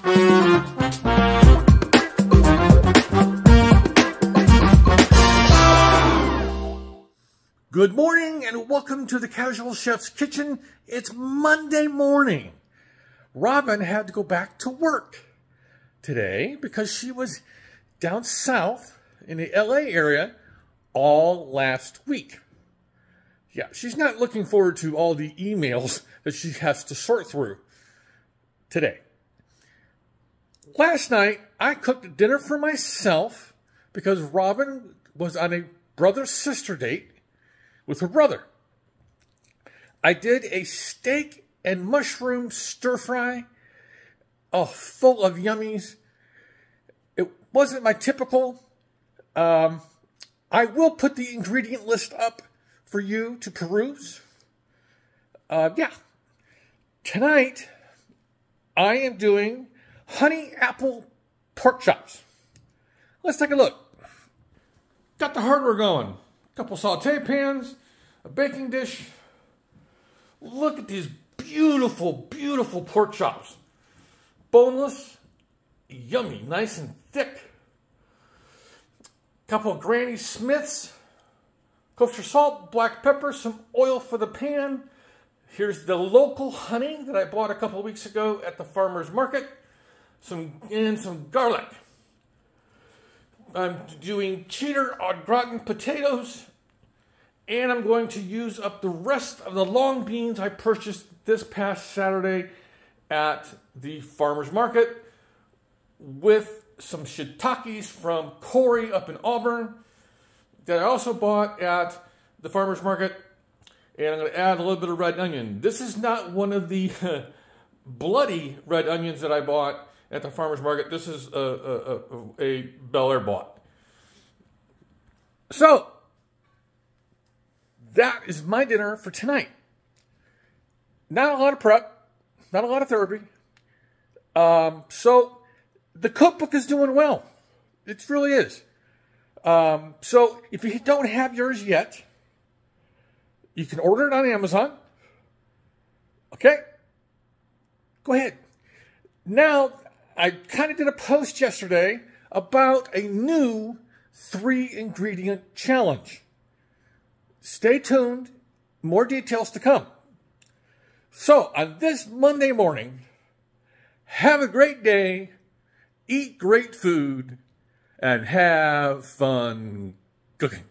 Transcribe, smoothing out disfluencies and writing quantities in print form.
Good morning and welcome to the Casual Chef's Kitchen. It's Monday morning. Robin had to go back to work today because she was down south in the LA area all last week. Yeah, she's not looking forward to all the emails that she has to sort through today. Last night, I cooked dinner for myself because Robin was on a brother-sister date with her brother. I did a steak and mushroom stir fry, full of yummies. It wasn't my typical. I will put the ingredient list up for you to peruse. Tonight, I am doing honey apple pork chops. Let's take a look. Got the hardware going. Couple saute pans, a baking dish. Look at these beautiful, beautiful pork chops. Boneless, yummy, nice and thick. Couple of Granny Smiths. Kosher salt, black pepper, some oil for the pan. Here's the local honey that I bought a couple of weeks ago at the farmer's market. Some garlic. I'm doing cheddar au gratin potatoes, and I'm going to use up the rest of the long beans I purchased this past Saturday at the farmer's market with some shiitakes from Corey up in Auburn that I also bought at the farmer's market, and I'm going to add a little bit of red onion. This is not one of the bloody red onions that I bought at the farmer's market. This is a Bel Air bought. So, that is my dinner for tonight. Not a lot of prep, not a lot of therapy. So, the cookbook is doing well. It really is. So, if you don't have yours yet, you can order it on Amazon. Okay? Go ahead. Now, I kind of did a post yesterday about a new 3-ingredient challenge. Stay tuned. More details to come. So, on this Monday morning, have a great day, eat great food, and have fun cooking.